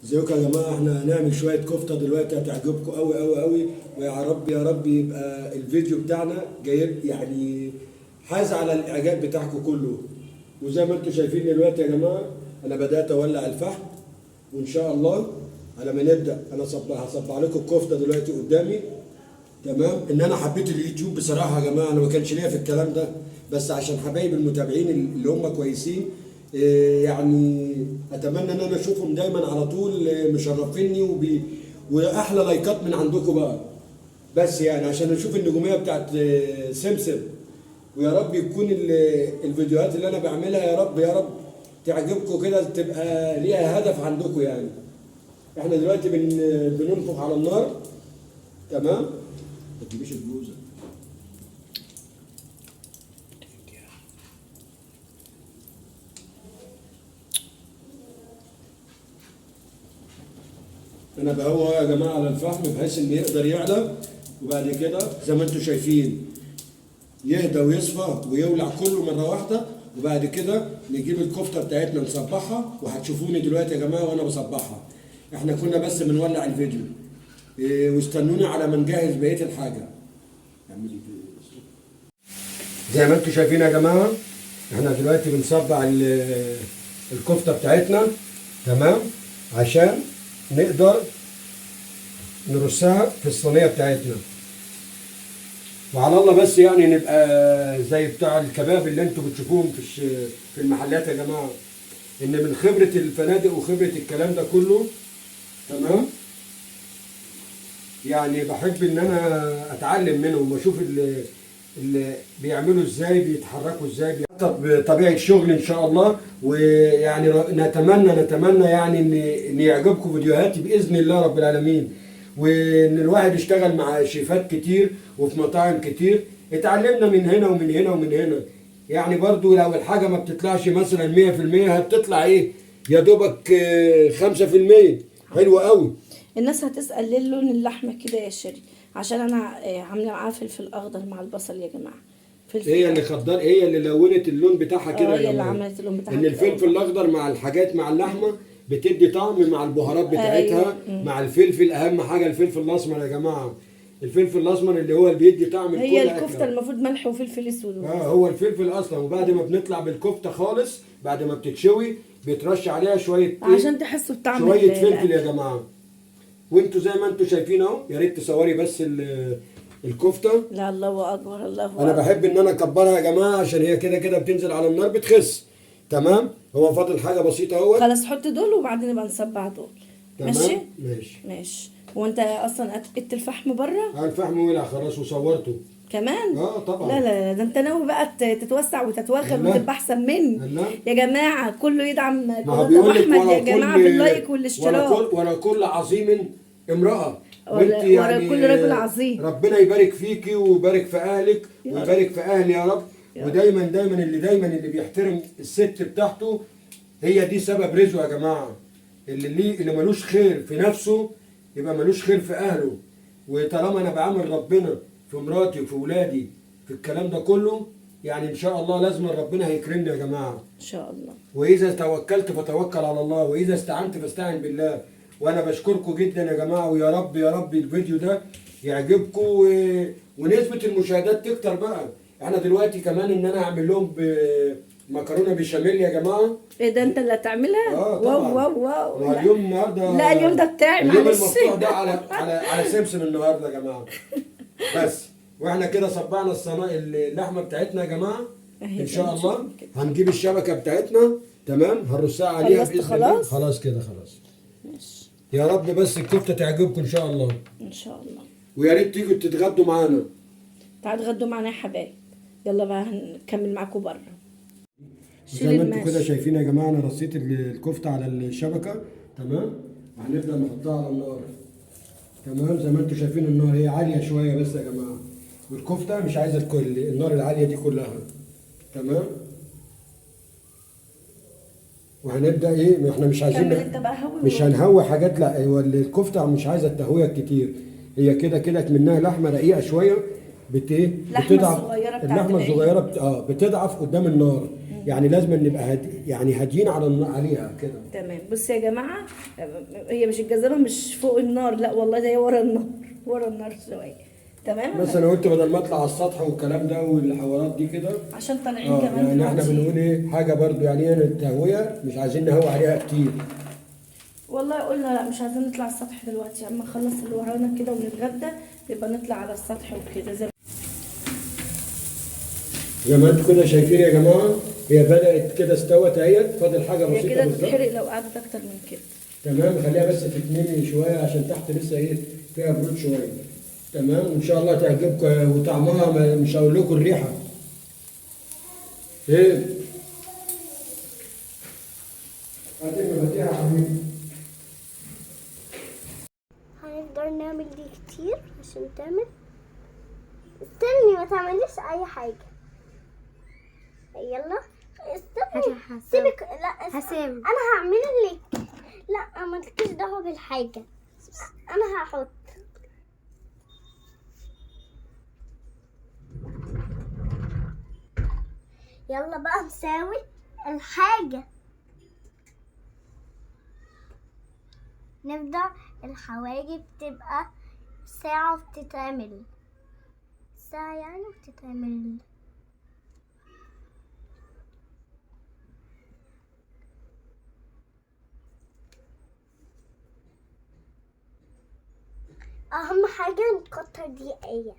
ازيكم يا جماعه، احنا هنعمل شويه كفته دلوقتي هتعجبكم قوي قوي قوي. ويا رب يا رب يبقى الفيديو بتاعنا جايب يعني حاز على الاعجاب بتاعكم كله. وزي ما انتم شايفين دلوقتي يا جماعه، انا بدات اولع الفحم، وان شاء الله على ما نبدا انا هصبح لكم الكفته دلوقتي قدامي. تمام. ان انا حبيت اليوتيوب بصراحه يا جماعه، انا ما كانش ليا في الكلام ده، بس عشان حبايب المتابعين اللي هم كويسين، يعني اتمنى ان انا اشوفهم دايما على طول، مشرفيني واحلى لايكات من عندكم بقى. بس يعني عشان نشوف النجوميه بتاعت سمسم. ويا رب يكون الفيديوهات اللي انا بعملها يا رب يا رب تعجبكم كده، تبقى ليها هدف عندكم يعني. احنا دلوقتي بننفخ على النار. تمام. ما تجيبيش البلوزه. انا بهوى يا جماعه على الفحم بحيث ان يقدر يعلى، وبعد كده زي ما انتم شايفين يهدى ويصفى ويولع كله مره واحده. وبعد كده نجيب الكفته بتاعتنا نصبحها، وهتشوفوني دلوقتي يا جماعه وانا بصبحها. احنا كنا بس بنولع الفيديو، واستنوني على ما نجهز بقيه الحاجه. زي ما انتم شايفين يا جماعه، احنا دلوقتي بنصبع الكفته بتاعتنا. تمام. عشان نقدر نرصها في الصينيه بتاعتنا. وعلى الله بس يعني نبقى زي بتاع الكباب اللي انتم بتشوفوهم في المحلات يا جماعه. ان من خبره الفنادق وخبره الكلام ده كله. تمام. يعني بحب ان انا اتعلم منهم واشوف اللي بيعملوا ازاي، بيتحركوا ازاي، بطبيعه شغل ان شاء الله. ويعني نتمنى يعني ان يعجبكم فيديوهاتي باذن الله رب العالمين. وان الواحد يشتغل مع شيفات كتير وفي مطاعم كتير، اتعلمنا من هنا ومن هنا ومن هنا. يعني برضو لو الحاجه ما بتطلعش مثلا 100%، هتطلع ايه يا دوبك 5%. حلوه قوي. الناس هتسأل ليه لون اللحمة كده يا شيري؟ عشان انا عامله معاه فلفل اخضر مع البصل يا جماعه. فلفل هي اللي خضر، هي اللي لونت اللون بتاعها كده هي يا اللي جماعه. عملت اللون بتاعها ان كده. الفلفل الاخضر مع الحاجات مع اللحمه بتدي طعم مع البهارات بتاعتها. أيوة. مع الفلفل، اهم حاجه الفلفل الاسمر يا جماعه. الفلفل الاسمر اللي هو اللي بيدي طعم لكل هي الكفته اكله. المفروض ملح وفلفل اسود. هو الفلفل اصلا. وبعد ما بنطلع بالكفته خالص، بعد ما بتتشوي بيترش عليها شويه عشان تحسوا بطعم شويه فلفل الأكل. يا جماعه. وانتوا زي ما انتوا شايفين اهو، يا ريت تصوري بس الكفته. لا الله اكبر الله اكبر. انا بحب ان انا اكبرها يا جماعه، عشان هي كده كده بتنزل على النار بتخس. تمام. هو فاضل حاجه بسيطه اهو. خلاص حط دول وبعدين نبقى نصبع دول. تمام. ماشي ماشي. هو انت اصلا اتقدت الفحم بره الفحم ولع خلاص وصورته. كمان. طبعا. لا ده انت ناوي بقى تتوسع وتتواخر لا. وتبقى احسن مني. لا. يا جماعه كله يدعم ما هو قناه ابو بيقول لك احمد ورا يا جماعه كل باللايك والاشتراك. ورا كل عظيم امراه. ورا وانت يعني كل رجل عظيم. ربنا يبارك فيكي ويبارك في اهلك يا ويبارك في اهلي يا رب. يا ودايما اللي بيحترم الست بتاعته، هي دي سبب رزقه يا جماعه. اللي ملوش خير في نفسه يبقى ملوش خير في اهله. وطالما انا بعامل ربنا في مراتي وفي ولادي في الكلام ده كله، يعني ان شاء الله لازم ربنا هيكرمني يا جماعه. ان شاء الله. واذا توكلت فتوكل على الله، واذا استعنت فاستعن بالله. وانا بشكركم جدا يا جماعه، ويا رب يا رب الفيديو ده يعجبكم ونسبه المشاهدات تكتر بقى. احنا دلوقتي كمان ان انا اعمل لهم مكرونه بشاميل يا جماعه. ايه ده انت اللي هتعملها؟ طبعا. واو اليوم النهارده. لا اليوم ده بتاعي اليوم معلش. المفتوح ده على سمسم النهارده يا جماعه. بس واحنا كده صبعنا اللحمه بتاعتنا يا جماعه. ان شاء الله هنجيب الشبكه بتاعتنا. تمام. هنرصها عليها خلصت باذن الله. خلاص؟ خلاص كده خلاص. ماشي. يا رب بس الكفته تعجبكم ان شاء الله. ان شاء الله. ويا ريت تيجوا تتغدوا معانا. تعالوا اتغدوا معانا يا حبايب. يلا بقى هنكمل معاكم بره. زي ما انتم كده شايفين يا جماعه، انا رصيت الكفته على الشبكه. تمام. وهنبدا نحطها على النار. تمام. زي ما انتم شايفين النار هي عاليه شويه بس يا جماعه، والكفته مش عايزه النار العاليه دي كلها. تمام. وهنبدا ايه، احنا مش عايزين كمل انت بقى هوي. مش هنهوي حاجات. لا، هو الكفته مش عايزه التهويه كتير. هي كده كده منها لحمه رقيقه شويه. اللحمة الصغيرة بتاعت اللحمه العيد. الصغيره بتضعف قدام النار. يعني لازم نبقى يعني هاديين عليها كده. تمام. بصوا يا جماعه، هي مش الجزامه مش فوق النار، لا والله ده هي ورا النار، ورا النار شويه. تمام. بس انا قلت بدل ما اطلع على السطح والكلام ده والحوارات دي كده، عشان طالعين كمان يعني احنا دلوقتي. بنقول ايه حاجه برضو، يعني ايه التهويه مش عايزين نهوي عليها كتير. والله قلنا لا مش عايزين نطلع على السطح دلوقتي، اما نخلص اللي ورانا كده ونتغدى يبقى نطلع على السطح وكده. زي ما انتم كده شايفين يا جماعه، هي بدات كده استوت اهيت، فاضل حاجه هي بسيطه كده بالظبط. تتحرق لو قعدت اكتر من كده. تمام، خليها بس تتملي شويه عشان تحت لسه ايه فيها برود شويه. تمام، وان شاء الله تعجبكم، وطعمها مش هقول لكم الريحه ايه. هات المفاتيح يا حبيبي. هنقدر نعمل دي كتير عشان تعمل. استني ما تعمليش اي حاجة. يلا استني سيبك. لا انا هعمل لك. لا مالكيش دعوة بالحاجة، انا هحط. يلا بقى نساوي الحاجة. نبدأ. الحواجب تبقى ساعة وبتتعمل، ساعة يعني وبتتعمل. أهم حاجة نكتر دقيقة.